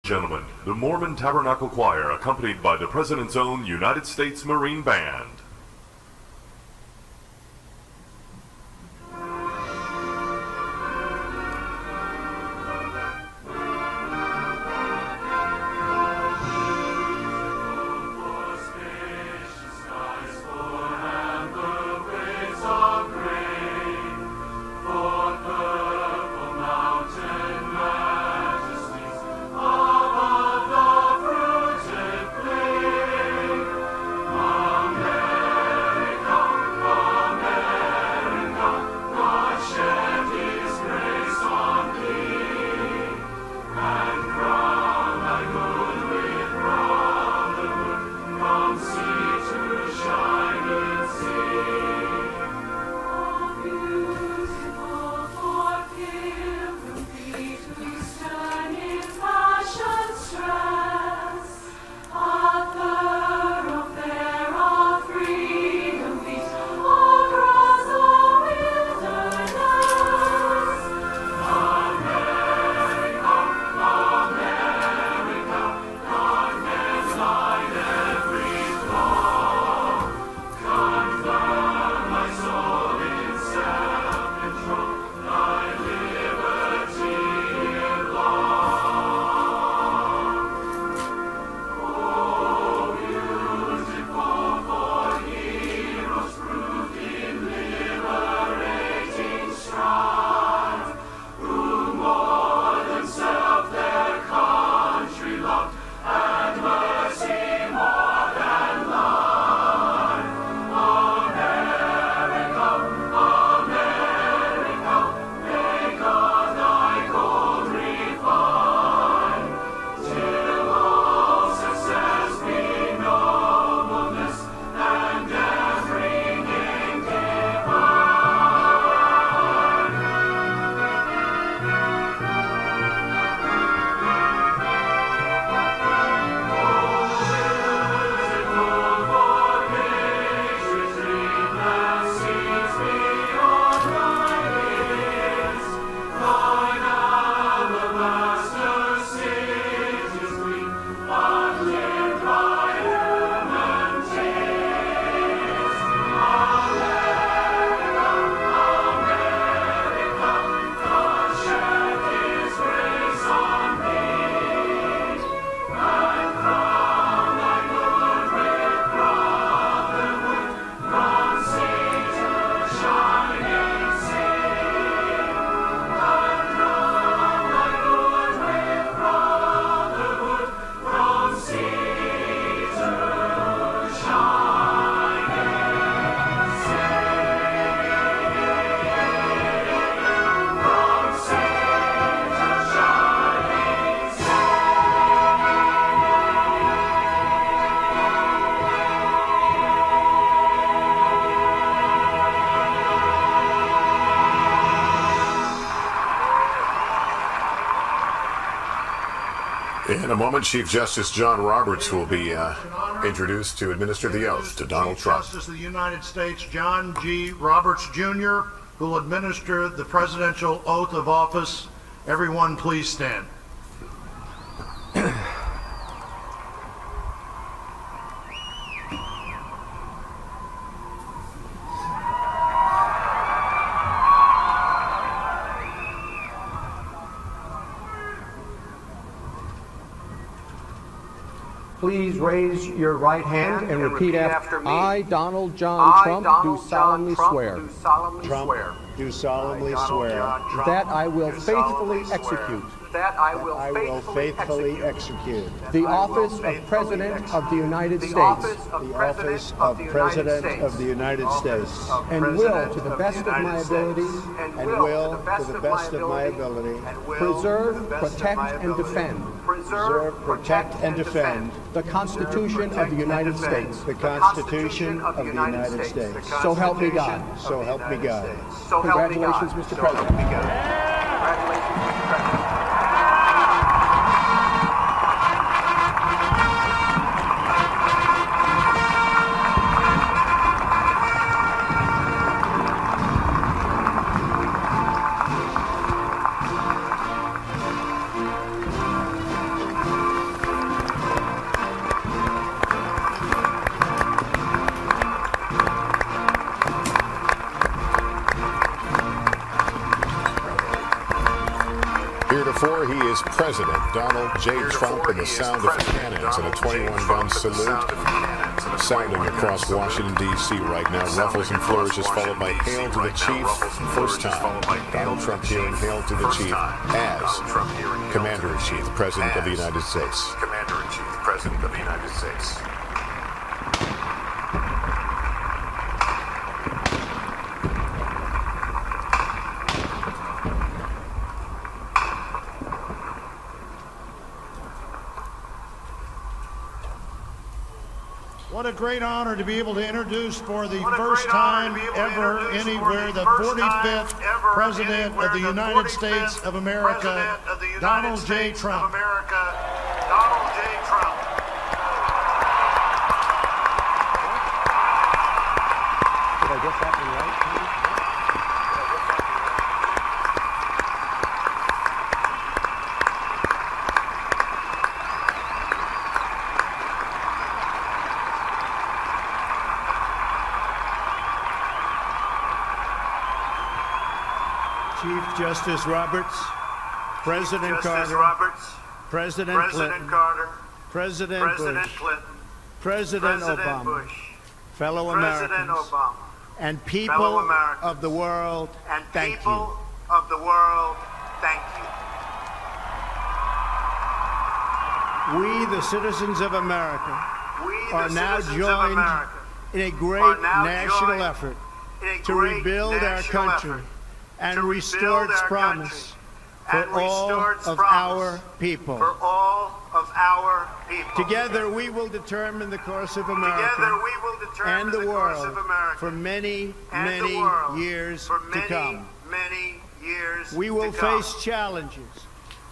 Gentlemen, the Mormon Tabernacle Choir, accompanied by the President's own United States Marine Band. In a moment, Chief Justice John Roberts will be introduced to administer the oath to Donald Trump. Chief Justice of the United States John G. Roberts, Jr., who will administer the presidential oath of office. Everyone, please stand. Please raise your right hand and repeat after me. I, Donald John Trump, do solemnly swear Do solemnly swear that I will faithfully execute that I will faithfully execute the office of President of the United States the office of President of the United States and will, to the best of my ability, preserve, protect, and defend the Constitution of the United States. the Constitution of the United States. So help me God. So help me God. Congratulations, Mr. President. Congratulations, Mr. President. Heretofore he is President Donald J. Trump, and the sound of cannons and a 21-gun salute sounding across Washington, D.C. right now. Ruffles and flourishes followed by Hail to the Chief. First time Donald Trump hearing Hail to the Chief as Commander-in-Chief, President of the United States. Commander-in-Chief, President of the United States. What a great honor to be able to introduce for the first time ever anywhere the 45th President of the United States of America, Donald J. Trump. Donald J. Trump. Did I get that one right? Chief Justice Roberts, President Carter, President Clinton, President Bush, President Obama, fellow Americans, and people of the world, thank you. We, the citizens of America, are now joined in a great national effort to rebuild our country and restore its promise for all of our people. Together we will determine the course of America and the world for many, many years to come. We will face challenges.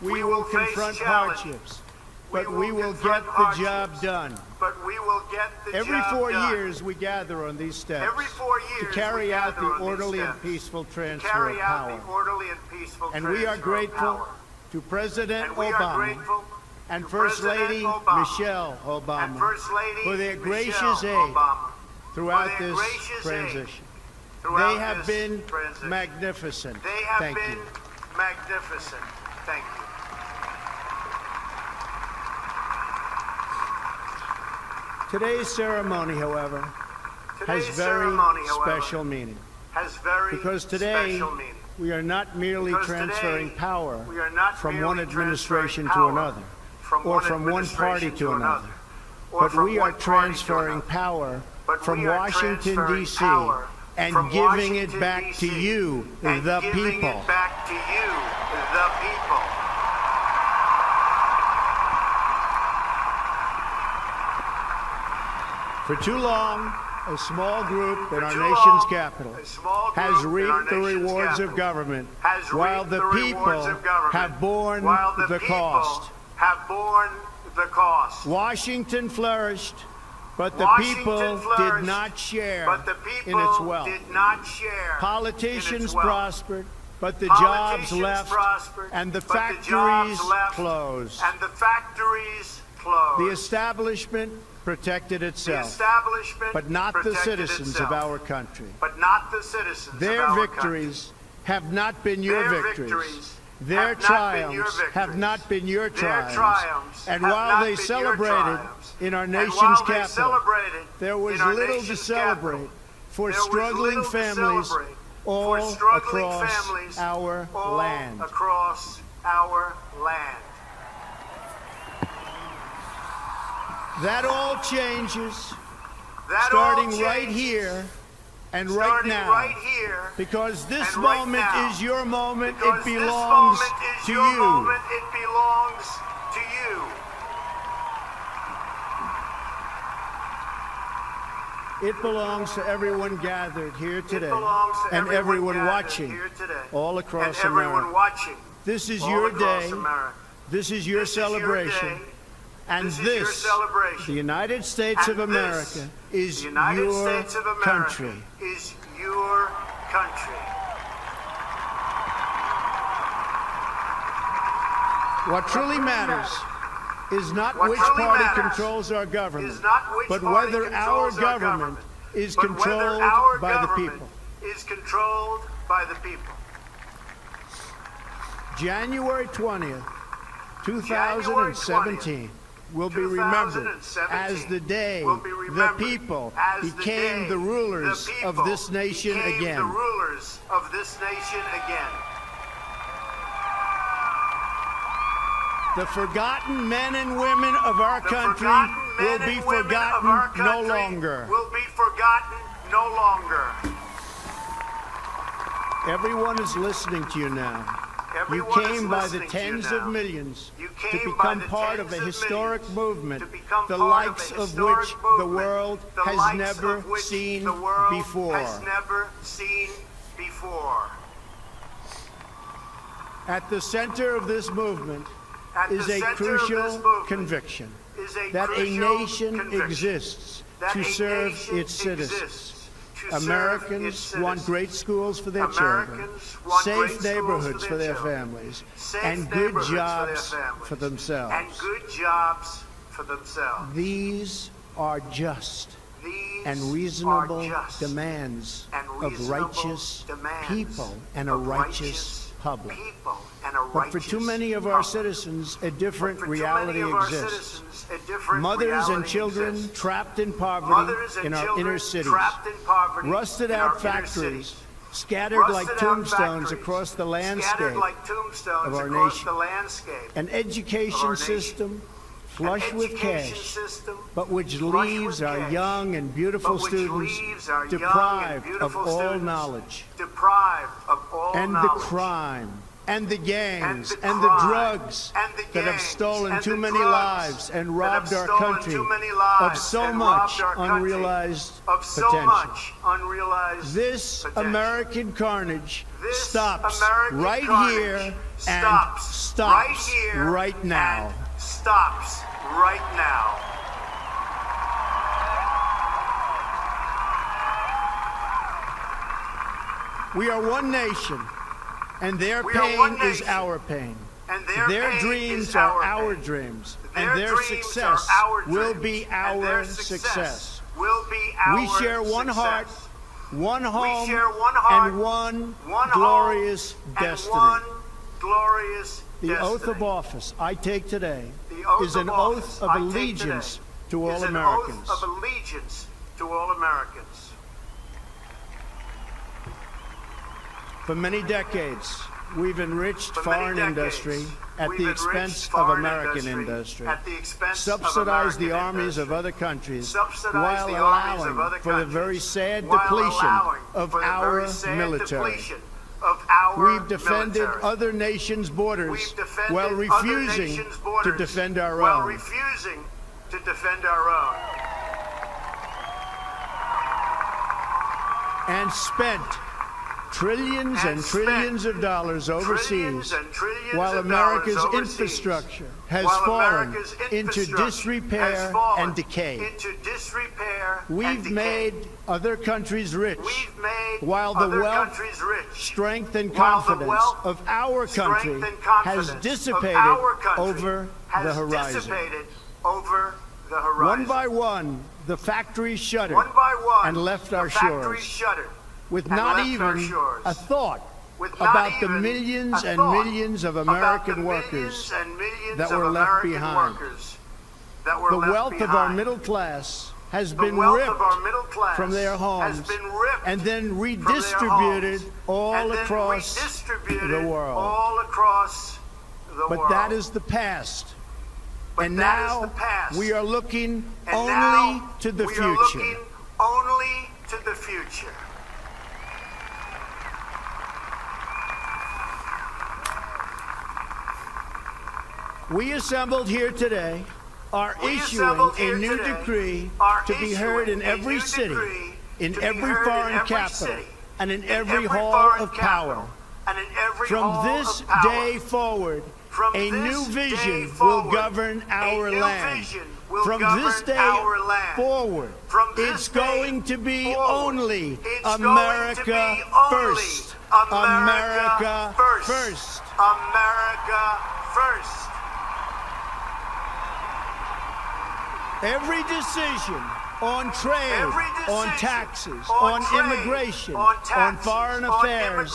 We will confront hardships. But we will get the job done. Every 4 years we gather on these steps to carry out the orderly and peaceful transfer of power. And we are grateful to President Obama and First Lady Michelle Obama for their gracious aid throughout this transition. They have been magnificent. Thank you. Today's ceremony, however, has very special meaning. Because today, we are not merely transferring power from one administration to another, or from one party to another, but we are transferring power from Washington, D.C., and giving it back to you, the people. For too long, a small group in our nation's capital has reaped the rewards of government, while the people have borne the cost. Washington flourished, but the people did not share in its wealth. Politicians prospered, but the jobs left, and the factories closed. The establishment protected itself, but not the citizens of our country. Their victories have not been your victories. Their triumphs have not been your triumphs. And while they celebrated in our nation's capital, there was little to celebrate for struggling families all across our land. That all changes starting right here and right now, because this moment is your moment. It belongs to you. It belongs to everyone gathered here today and everyone watching all across America. This is your day. This is your celebration. And this, the United States of America, is your country. What truly matters is not which party controls our government, but whether our government is controlled by the people. January 20th, 2017 will be remembered as the day the people became the rulers of this nation again. The forgotten men and women of our country will be forgotten no longer. Everyone is listening to you now. You came by the tens of millions to become part of a historic movement, the likes of which the world has never seen before. At the center of this movement is a crucial conviction that a nation exists to serve its citizens. Americans want great schools for their children, safe neighborhoods for their families, and good jobs for themselves. These are just and reasonable demands of righteous people and a righteous public. But for too many of our citizens, a different reality exists. Mothers and children trapped in poverty in our inner cities, rusted out factories, scattered like tombstones across the landscape of our nation, an education system flush with cash, but which leaves our young and beautiful students deprived of all knowledge, and the crime, and the gangs, and the drugs that have stolen too many lives and robbed our country of so much unrealized potential. This American carnage stops right here and stops right now. We are one nation, and their pain is our pain. Their dreams are our dreams, and their success will be our success. We share one heart, one home, and one glorious destiny. The oath of office I take today is an oath of allegiance to all Americans. For many decades, we've enriched foreign industry at the expense of American industry, subsidized the armies of other countries while allowing for the very sad depletion of our military. We've defended other nations' borders while refusing to defend our own. And spent trillions and trillions of dollars overseas, while America's infrastructure has fallen into disrepair and decay. We've made other countries rich, while the wealth, strength, and confidence of our country has dissipated over the horizon. One by one, the factories shuttered and left our shores, with not even a thought about the millions and millions of American workers that were left behind. The wealth of our middle class has been ripped from their homes and then redistributed all across the world. But that is the past. And now we are looking only to the future. We assembled here today are issuing a new decree to be heard in every city, in every foreign capital, and in every hall of power. From this day forward, a new vision will govern our land. From this day forward, it's going to be only America first. America first. America first. Every decision on trade, on taxes, on immigration, on foreign affairs,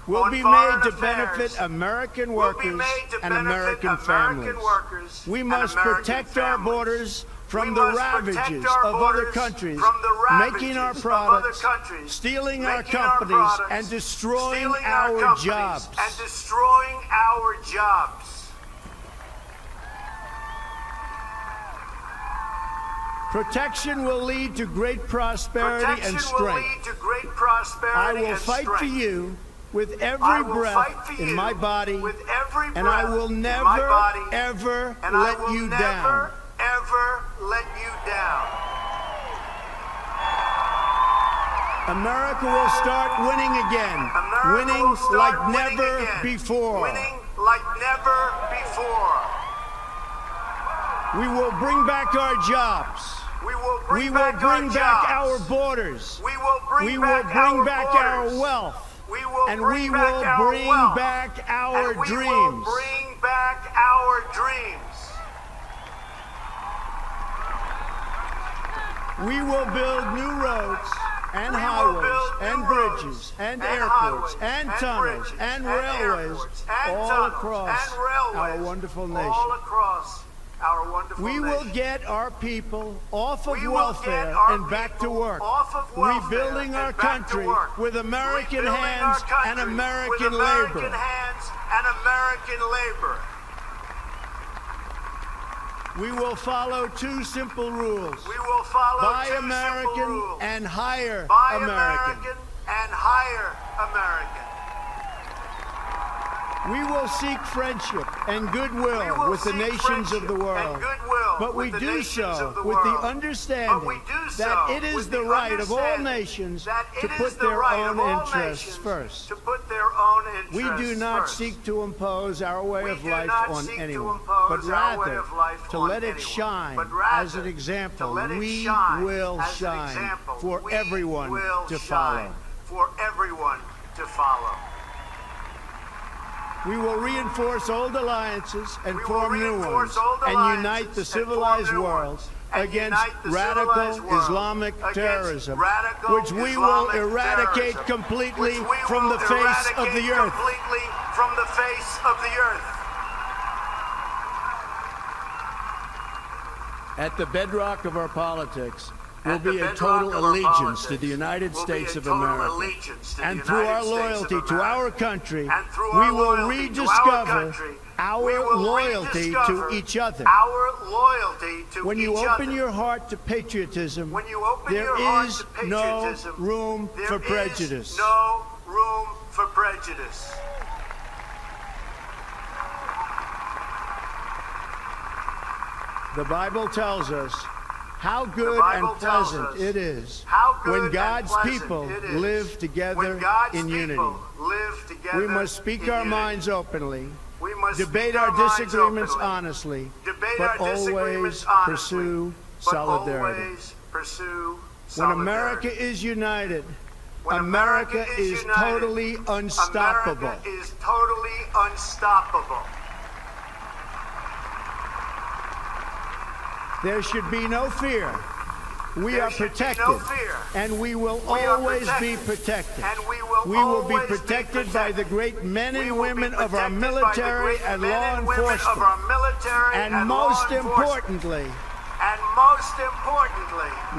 will be made to benefit American workers and American families. We must protect our borders from the ravages of other countries, making our products, stealing our companies, and destroying our jobs. Protection will lead to great prosperity and strength. I will fight for you with every breath in my body, and I will never, ever let you down. America will start winning again, winning like never before. We will bring back our jobs. We will bring back our borders. We will bring back our wealth. And we will bring back our dreams. We will build new roads and highways and bridges and airports and tunnels and railways all across our wonderful nation. We will get our people off of welfare and back to work, rebuilding our country with American hands and American labor. We will follow two simple rules. Buy American and hire American. We will seek friendship and goodwill with the nations of the world, but we do so with the understanding that it is the right of all nations to put their own interests first. We do not seek to impose our way of life on anyone, but rather to let it shine as an example. We will shine for everyone to follow. We will reinforce old alliances and form new ones and unite the civilized world against radical Islamic terrorism, which we will eradicate completely from the face of the earth. At the bedrock of our politics will be a total allegiance to the United States of America. And through our loyalty to our country, we will rediscover our loyalty to each other. When you open your heart to patriotism, there is no room for prejudice. The Bible tells us how good and pleasant it is when God's people live together in unity. We must speak our minds openly, debate our disagreements honestly, but always pursue solidarity. When America is united, America is totally unstoppable. There should be no fear. We are protected, and we will always be protected. We will be protected by the great men and women of our military and law enforcement. And most importantly,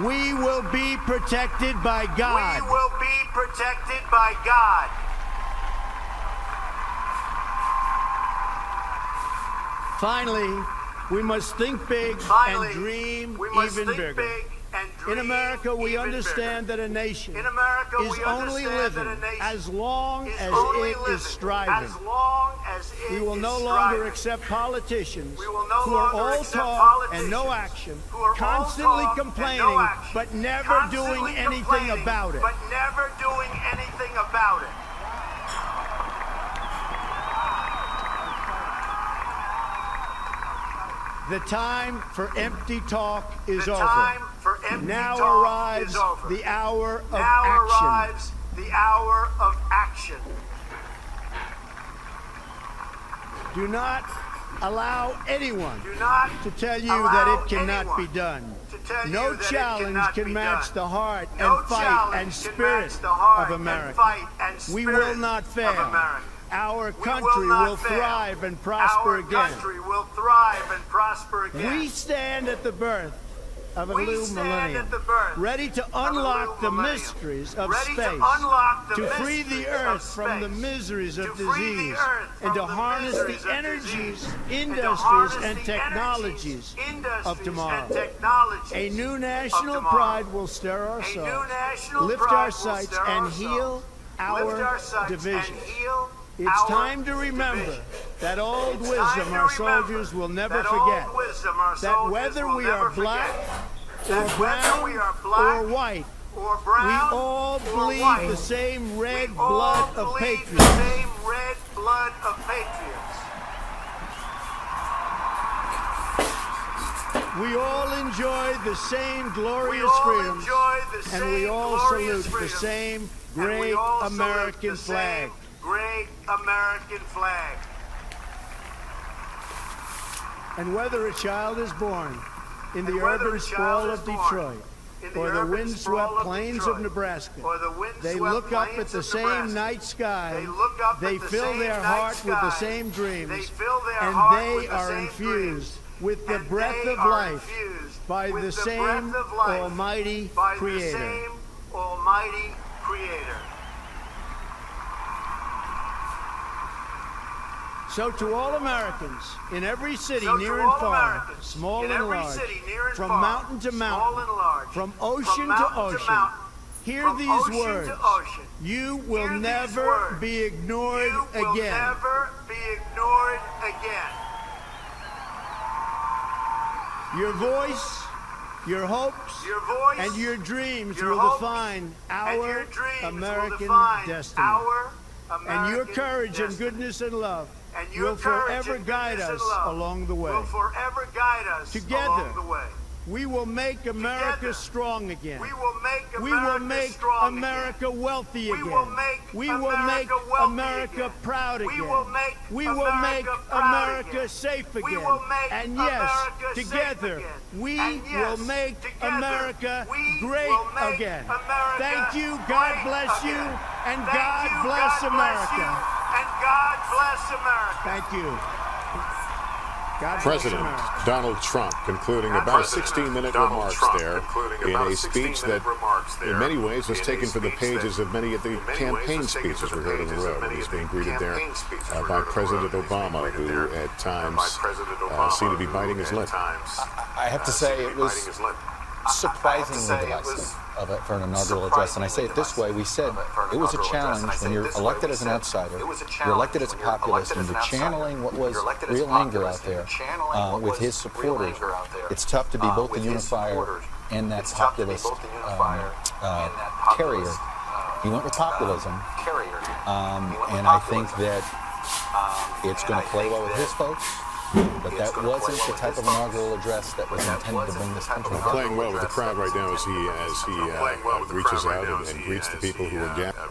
we will be protected by God. Finally, we must think big and dream even bigger. In America, we understand that a nation is only living as long as it is striving. We will no longer accept politicians who are all talk and no action, constantly complaining but never doing anything about it. The time for empty talk is over. Now arrives the hour of action. Do not allow anyone to tell you that it cannot be done. No challenge can match the heart and fight and spirit of America. We will not fail. Our country will thrive and prosper again. We stand at the birth of a new millennium, ready to unlock the mysteries of space, to free the earth from the miseries of disease, and to harness the energies, industries, and technologies of tomorrow. A new national pride will stir our souls, lift our sights, and heal our divisions. It's time to remember that old wisdom our soldiers will never forget. That whether we are black or brown or white, we all bleed the same red blood of patriots. We all enjoy the same glorious freedoms, and we all salute the same great American flag. And whether a child is born in the urban sprawl of Detroit or the windswept plains of Nebraska, they look up at the same night sky, they fill their heart with the same dreams, and they are infused with the breath of life by the same Almighty Creator. So to all Americans, in every city near and far, small and large, from mountain to mountain, from ocean to ocean, hear these words. You will never be ignored again. Your voice, your hopes, and your dreams will define our American destiny. And your courage and goodness and love will forever guide us along the way. Together, we will make America strong again. We will make America wealthy again. We will make America proud again. We will make America safe again. And yes, together, we will make America great again. Thank you, God bless you, and God bless America. Thank you. God President bless America. Donald Trump concluding about a 16-minute remarks there in a speech that in many ways was taken from the pages of many of the campaign speeches we heard on the road. He's being greeted there by President Obama, who at times seemed to be biting his lip. I have to say it was surprisingly divisive for an inaugural address. And I say it this way, we said it was a challenge when you're elected as an outsider, you're elected as a populist, and you're channeling what was real anger out there with his supporters. It's tough to be both the unifier and that populist carrier. He went with populism, and I think that it's going to play well with his folks. But that wasn't the type of inaugural address that was intended to bring this country together. Playing well with the crowd right now as he reaches out and greets the people who are gathered.